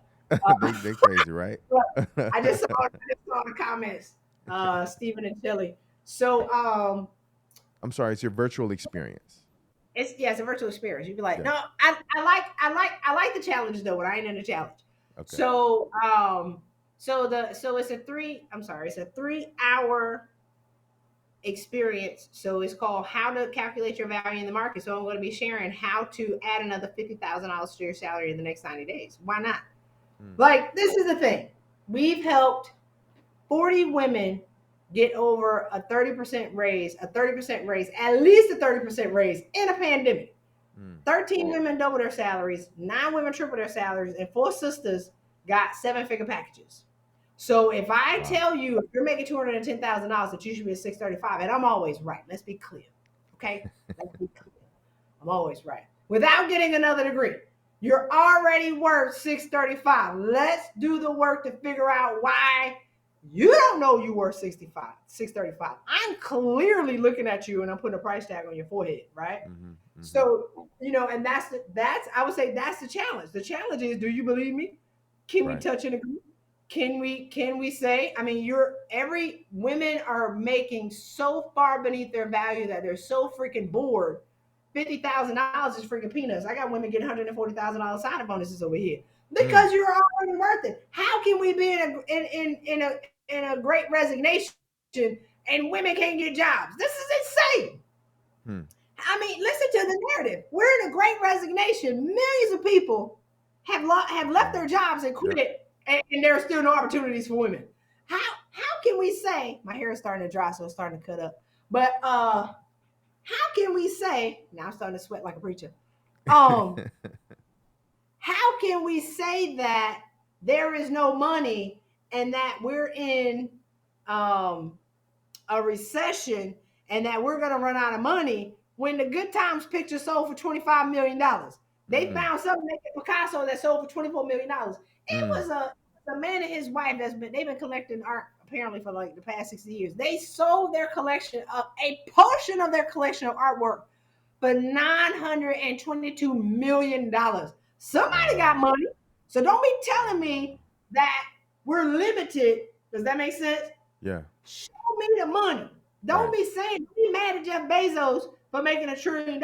They crazy, right? I just saw the comments. Stephen and Tilly. So I'm sorry, it's your virtual experience. it's a virtual experience. You'd be like, Yeah. no, I like the challenge though, but I ain't in the challenge. Okay. So it's a 3-hour experience. So it's called How to Calculate Your Value in the Market. So I'm going to be sharing how to add another $50,000 to your salary in the next 90 days. Why not? Mm. Like, this is the thing. We've helped 40 women get over a 30% raise, at least a 30% raise in a pandemic. Mm. 13 women double their salaries, 9 women triple their salaries, and 4 sisters got 7-figure packages. So if I Wow. tell you if you're making $210,000 that you should be at 635, and I'm always right. Let's be clear. Okay? Let's be clear. I'm always right. Without getting another degree. You're already worth 635. Let's do the work to figure out why you don't know you worth 65, 635. I'm clearly looking at you and I'm putting a price tag on your forehead, right? Mm-hmm. Mm-hmm. So, and that's I would say that's the challenge. The challenge is, do you believe me? Can we Right. touch and agree? Can we say, I mean, women are making so far beneath their value that they're so freaking bored. $50,000 is freaking peanuts. I got women getting $140,000 signing bonuses over here Mm. because you're already worth it. How can we be in a great resignation and women can't get jobs? This is insane. Hmm. I mean, listen to the narrative. We're in a great resignation. Millions of people have left their Gone. jobs and Yep. quit, and there are still no opportunities for women. How can we say, my hair is starting to dry, so it's starting to cut up? But how can we say, now I'm starting to sweat like a preacher? Um, how can we say that there is no money and that we're in um a recession and that we're going to run out of money when the Good Times picture sold for $25 million? They Mm. found something like Picasso that sold for $24 million. It Mm. was a man and his wife they've been collecting art apparently for like the past 60 years. They sold their collection of a portion of their collection of artwork for $922 million. Somebody got Wow. money. So don't be telling Wow. me that we're limited. Does that make sense? Yeah. Show me the money. Don't Right. be saying, don't be mad at Jeff Bezos for making $1 trillion.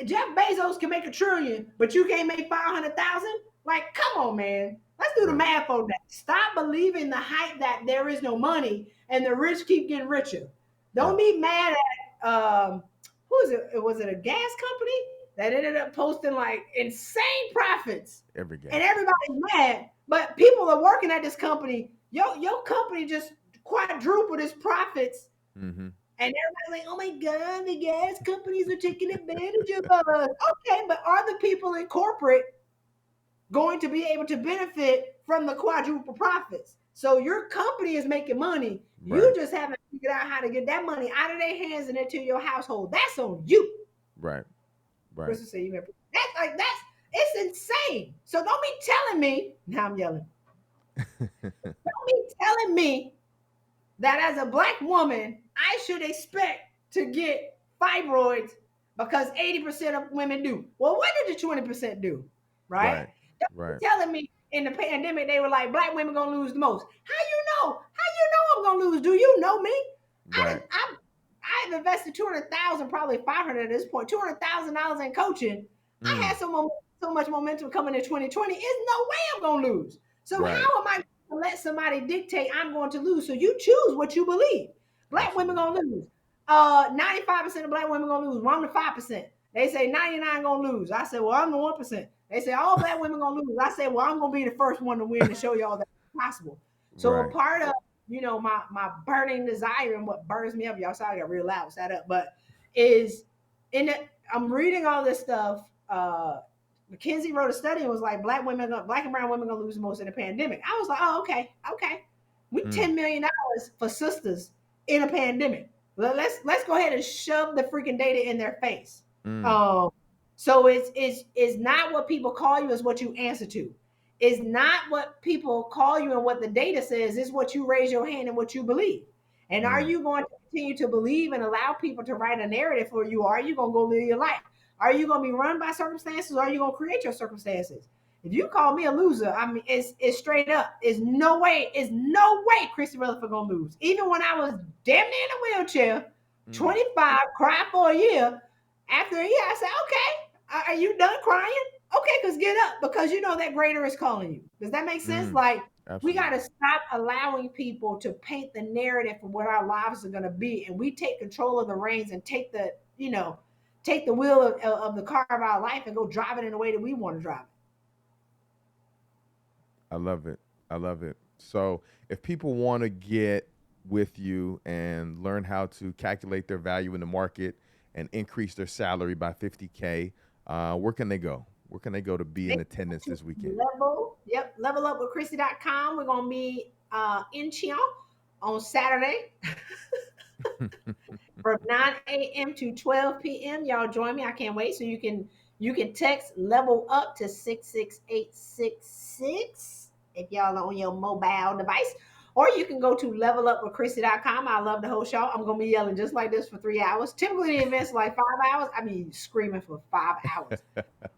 Jeff Bezos can make $1 trillion, but you can't make 500,000. Like, come on, man. Let's do the Right. math on that. Stop believing the hype that there is no money and the rich keep getting richer. Yeah. Don't be mad at who is it? Was it a gas company that ended up posting like insane profits? Every And gas company. everybody's mad, but people are working at this company. Your company just quadrupled its profits, Mm-hmm. and everybody's like, "Oh my god, the gas companies are taking advantage of us." Okay, but are the people in corporate going to be able to benefit from the quadruple profits? So your company is making money. You Right. just haven't figured out how to get that money out of their hands and into your household. That's on you. Right. Right. Christy said, "You remember that's like that's it's insane." So don't be telling me now. I'm yelling. Don't be telling me that as a black woman, I should expect to get fibroids because 80% of women do. Well, what did the 20% do? Right? Right. Don't Right. be telling me in the pandemic they were like black women gonna lose the most. How you know? How you know I'm gonna lose? Do you know me? Right. I've invested 200,000, probably 500 at this point, $200,000 in coaching. I Mm. had so much momentum coming in 2020. There's no way I'm gonna lose. So Right. how am I to let somebody dictate I'm going to lose? So you choose what you believe. Black women Absolutely. gonna lose. 95% of black women gonna lose. Well, I'm the 5%. They say 99 gonna lose. I said, well, I'm the 1%. They say all black women gonna lose. I said, well, I'm gonna be the first one to win to show y'all that it's possible. So a Right. part of my burning desire and what burns me up, y'all saw I got real loud, sat up, but is in it. I'm reading all this stuff. McKinsey wrote a study and was like, black and brown women gonna lose the most in the pandemic. I was like, oh, okay. We Mm. $10 million for sisters in a pandemic. Let's go ahead and shove the freaking data in their face. Mm. Um, so it's not what people call you, it's what you answer to. It's not what people call you and what the data says, it's what you raise your hand and what you believe. And are Mm. you going to continue to believe and allow people to write a narrative for you, or are you going to go live your life? Are you going to be run by circumstances, or are you going to create your circumstances? If you call me a loser, I mean, it's straight up. It's no way Christy Rutherford gonna lose. Even when I was damn near in a wheelchair, Mm. 25, cried for a year. After a year, I said, okay, are you done crying? Okay, because get up, because you know that greater is calling you. Does that make sense? Mm. Like, we got to Absolutely. stop allowing people to paint the narrative for what our lives are going to be, and we take control of the reins and take the wheel of the car of our life and go drive it in the way that we want to drive it. I love it. I love it. So, if people want to get with you and learn how to calculate their value in the market and increase their salary by 50K, where can they go? Where can they go to be They in attendance to this weekend? level up with Christy.com. We're gonna be in Chion on Saturday from 9 a.m. to 12 p.m. Y'all join me. I can't wait. So you can You can text level up to 66866 if y'all are on your mobile device. Or you can go to levelupwithchrysty.com. I love the whole show. I'm going to be yelling just like this for 3 hours. Typically, the event's like 5 hours. I mean, screaming for 5 hours.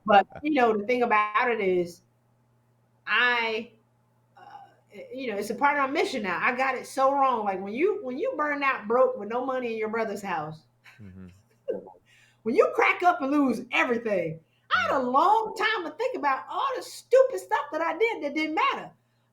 But, the thing about it is, I it's a part of my mission now. I got it so wrong. Like when you burn out broke with no money in your brother's house, Mm-hmm. when you crack up and lose everything, I Mm. had a long time to think about all the stupid stuff that I did that didn't matter.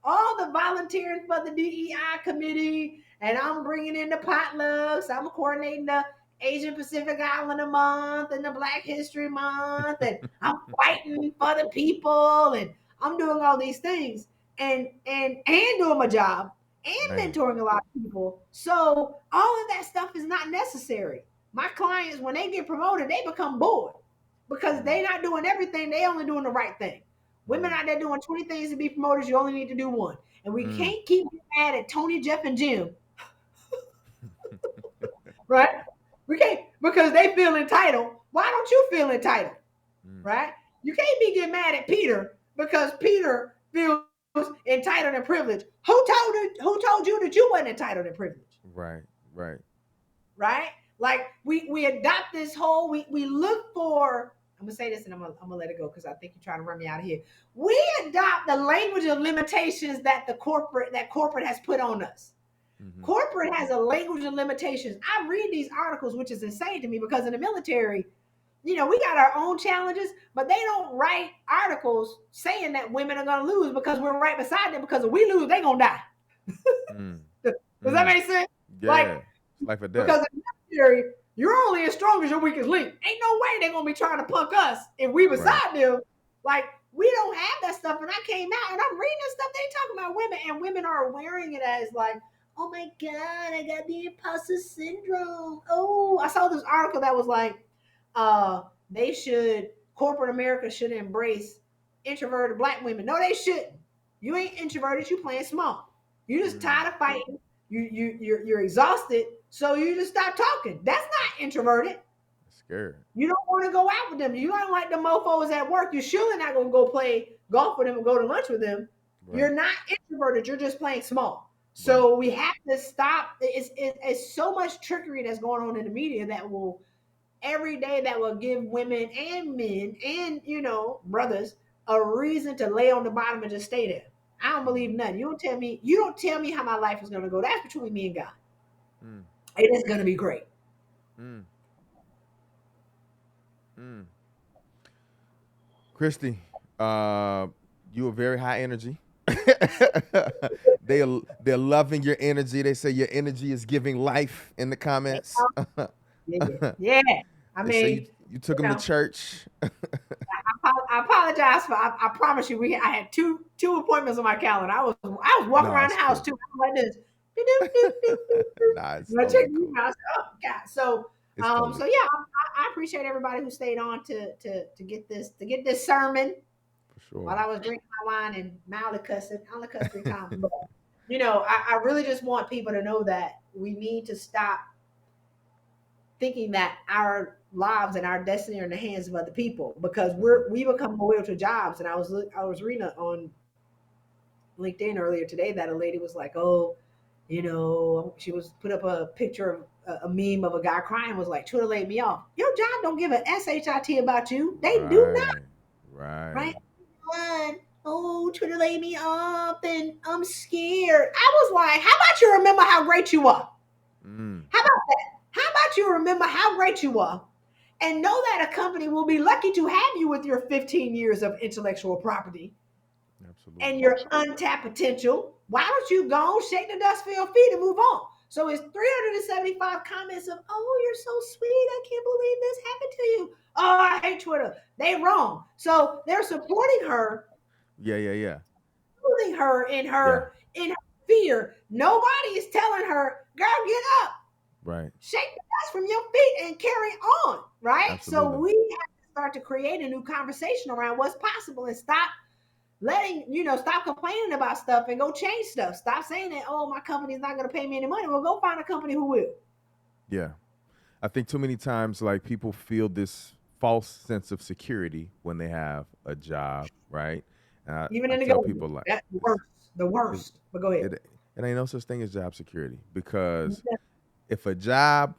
All the volunteering for the DEI committee, and I'm bringing in the potlucks. I'm coordinating the Asian Pacific Islander Month and the Black History Month, and I'm fighting for the people, and I'm doing all these things, and doing my job and Man. mentoring a lot of people. So all of that stuff is not necessary. My clients, when they get promoted, they become bored because Mm. they not doing everything. They only doing the right thing. Women Mm. out there doing 20 things to be promoted, you only need to do one. And we Mm. can't keep mad at Tony, Jeff, and Jim, right? We can't because they feel entitled. Why don't you feel entitled, Mm. right? You can't be getting mad at Peter because Peter feels entitled and privileged. Who told you that you wasn't entitled and privileged? Right. Right. Right? Like we adopt this whole we look for. I'm gonna say this and I'm gonna let it go because I think you're trying to run me out of here. We adopt the language of limitations that corporate has put on us. Mm-hmm. Corporate has a language of limitations. I read these articles, which is insane to me because in the military, we got our own challenges, but they don't write articles saying that women are gonna lose because we're right beside them because if we lose, they're gonna die. Mm. Does that Mm. make sense? Like Yeah. It's life or death. because in the military, you're only as strong as your weakest link. Ain't no way they're gonna be trying to punk us if we Right. beside them. Like we don't have that stuff. And I came out and I'm reading this stuff. They talking about women, and women are wearing it as like, oh my god, I got the imposter syndrome. Oh, I saw this article that was like, they should corporate America should embrace introverted black women. No, they shouldn't. You ain't introverted. You playing small. You just Mm. tired of fighting. You're exhausted, so you just stop talking. That's not introverted. Scared. You don't want to go out with them. You don't like the mofos at work. You're surely not going to go play golf with them and go to lunch with them. Right. You're not introverted. You're just playing small. Right. So we have to stop. It's so much trickery that's going on in the media that will every day that will give women and men and brothers a reason to lay on the bottom and just stay there. I don't believe Mm. nothing. You don't tell me how my life is going to go. That's between me and God. Mm. It is going to be great. Mm. Mm. Christy, you are very high energy. They're loving your energy. They say your energy is giving life in the comments. Yeah, yeah. I They say mean, you took you them to know, church. I apologize for. I promise you, I had two appointments on my calendar. I was walking No, around the it's house cool. too. I was like this. Do, do, do, do, do, do. Nah, it's And I checked totally the email. cool. I said, "Oh God!" So, It's totally so cool. yeah, I appreciate everybody who stayed on to get this sermon For sure. while I was drinking my wine and mildly cussing. I only cussed 3 times, but I really just want people to know that we need to stop thinking that our lives and our destiny are in the hands of other people because Mhm. we become loyal to jobs. And I was reading on LinkedIn earlier today that a lady was like, oh, she was put up a picture of a meme of a guy crying, was like, Twitter laid me off. Your job don't give a shit about you. They do not, Right. Right. right? One, oh, Twitter laid me off and I'm scared. I was like, how about you remember how great you are? Mm. How about that? How about you remember how great you are and know that a company will be lucky to have you with your 15 years of intellectual property and Absolutely. your untapped potential? Why don't you go shake the dust for your feet and move on? So it's 375 comments of, oh, you're so sweet. I can't believe this happened to you. Oh, I hate Twitter. They wrong. So they're Yeah, yeah, yeah. supporting her Yeah. in her fear. Nobody is telling her, girl, get up, Right. shake the dust from your feet and carry on, right? So Absolutely. we have to start to create a new conversation around what's possible and stop complaining about stuff and go change stuff. Stop saying that, oh, my company's not going to pay me any money. Well, go find a company who will. Yeah. I think too many times like people feel this false sense of security when they have a job, right? And Even I in the tell government, people like, that's the it's, worst. The it's, worst. But go ahead. it ain't no such thing as job security, because if a job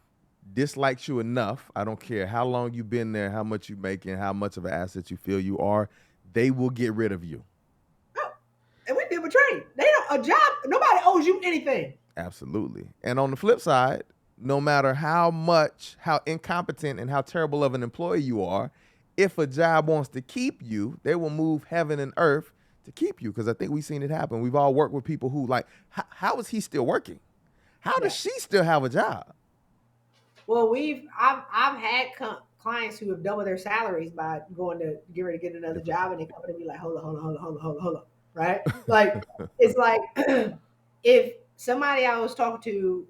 dislikes you enough, I don't care how long you've been there, how much you make, and how much of an asset you feel you are, they will get rid of you. Oh, and we feel betrayed. They don't a job. Nobody owes you anything. Absolutely. And on the flip side, no matter how incompetent and how terrible of an employee you are, if a job wants to keep you, they will move heaven and earth to keep you. Because I think we've seen it happen. We've all worked with people who like, how is he still working? How does Yeah. she still have a job? Well, I've had clients who have doubled their salaries by going to get ready to get another Different job, job. and they come to me like, hold on, right? Like it's like if somebody I was talking to,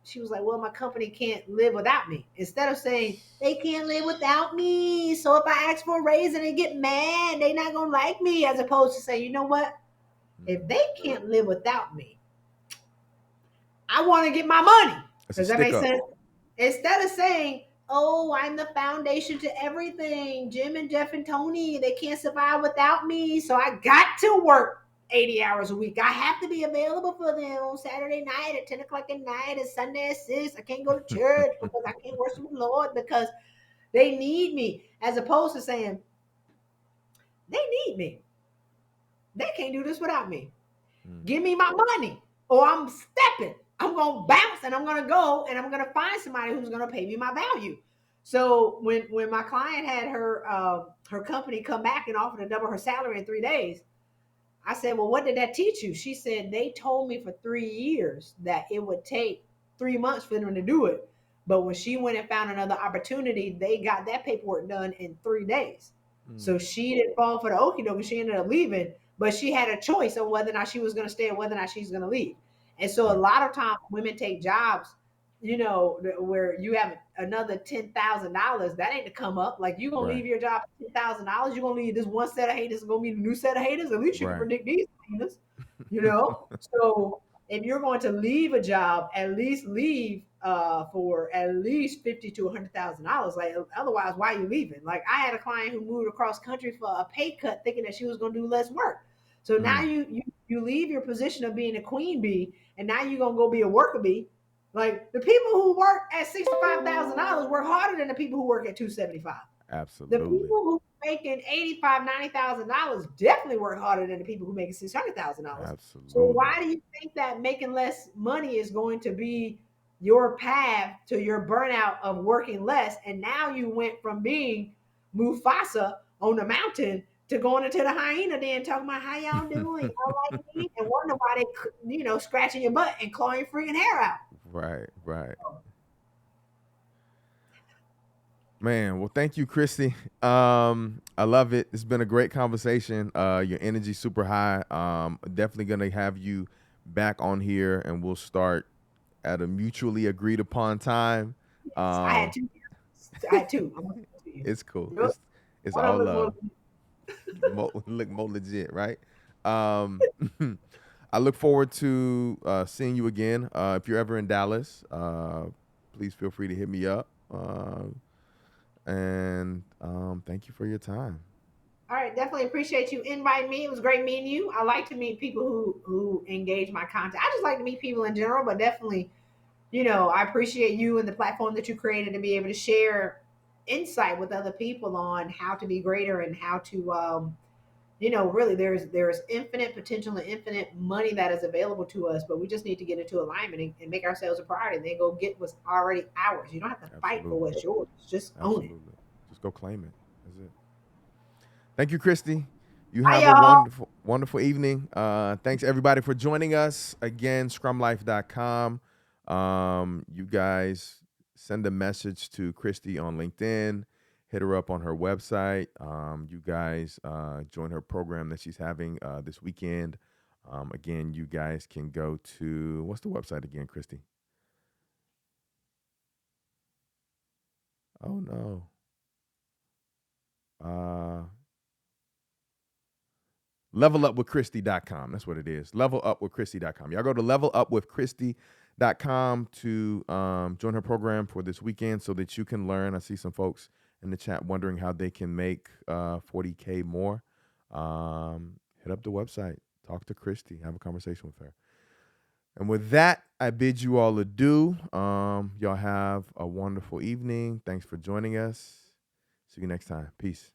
she was like, well, my company can't live without me. Instead of saying they can't live without me, so if I ask for a raise and they get mad, they not gonna like me. As opposed to saying, you know what? If they can't live without me, I want to get my money. It's a Does that stick make up. sense? Instead of saying, oh, I'm the foundation to everything, Jim and Jeff and Tony, they can't survive without me. So I got to work 80 hours a week. I have to be available for them on Saturday night at 10 o'clock at night and Sunday at 6. I can't go to church because I can't worship the Lord because they need me. As opposed to saying, they need me. They can't do this without me. Mm, Give me my money or I'm stepping. I'm going to bounce and I'm going to go and I'm going to find somebody who's going to pay me my value. So when my client had her company come back and offer to double her salary in 3 days, I said, well, what did that teach you? She said, they told me for 3 years that it would take 3 months for them to do it. But when she went and found another opportunity, they got that paperwork done in 3 days. mm, So she didn't fall for the okie doke. She ended up leaving, but she had a choice on whether or not she was going to stay and whether or not she's going to leave. And so a right. lot of times women take jobs, where you have another $10,000. That ain't to come up. Like you gonna Right. leave your job for $10,000. You're gonna leave this one set of haters. It's gonna be the new set of haters. At least you can Right. predict these haters. So if you're going to leave a job, at least leave for at least $50,000 to $100,000. Like otherwise, why are you leaving? Like I had a client who moved across country for a pay cut, thinking that she was going to do less work. So now Mm, you leave your position of being a queen bee, and now you're gonna go be a worker bee. Like the people who work at $65,000 work harder than the people who work at 275. The absolutely. people who making 85, $90,000 definitely work harder than the people who making $600,000. So Absolutely. why do you think that making less money is going to be your path to your burnout of working less? And now you went from being Mufasa on the mountain to going into the hyena den talking about how y'all doing, y'all like me, and wonder why they, scratching your butt and clawing your freaking hair out. Right. Right. Man, well, thank you, Christy. I love it. It's been a great conversation. Your energy's super high. Definitely gonna have you back on here, and we'll start at a mutually agreed upon time. Yes, I had Um, two. I had two. I'm gonna give it to you. it's cool. Yep. It's One of all them was love. Look more legit, right? Um, I look forward to seeing you again. If you're ever in Dallas, please feel free to hit me up. And thank you for your time. all right. Definitely appreciate you inviting me. It was great meeting you. I like to meet people who engage my content. I just like to meet people in general, but definitely, I appreciate you and the platform that you created to be able to share insight with other people on how to be greater and how to really there's infinite potential and infinite money that is available to us, but we just need to get into alignment and make ourselves a priority and then go get what's already ours. You don't have to fight for Absolutely. what's yours. Just own it. Absolutely. Just go claim it. That's it. Thank you, Christy. You Bye, have a y'all. wonderful, wonderful evening. Thanks everybody for joining us again. Scrumlife.com. You guys send a message to Christy on LinkedIn. Hit her up on her website. You guys join her program that she's having this weekend. Again, you guys can go to what's the website again, Christy? Oh no. Uh, levelupwithchristy.com. That's what it is. Levelupwithchristy.com. Y'all go to levelupwithchristy.com to join her program for this weekend so that you can learn. I see some folks in the chat wondering how they can make 40K more, hit up the website, talk to Christy, have a conversation with her. And with that, I bid you all adieu. Y'all have a wonderful evening. Thanks for joining us. See you next time. Peace.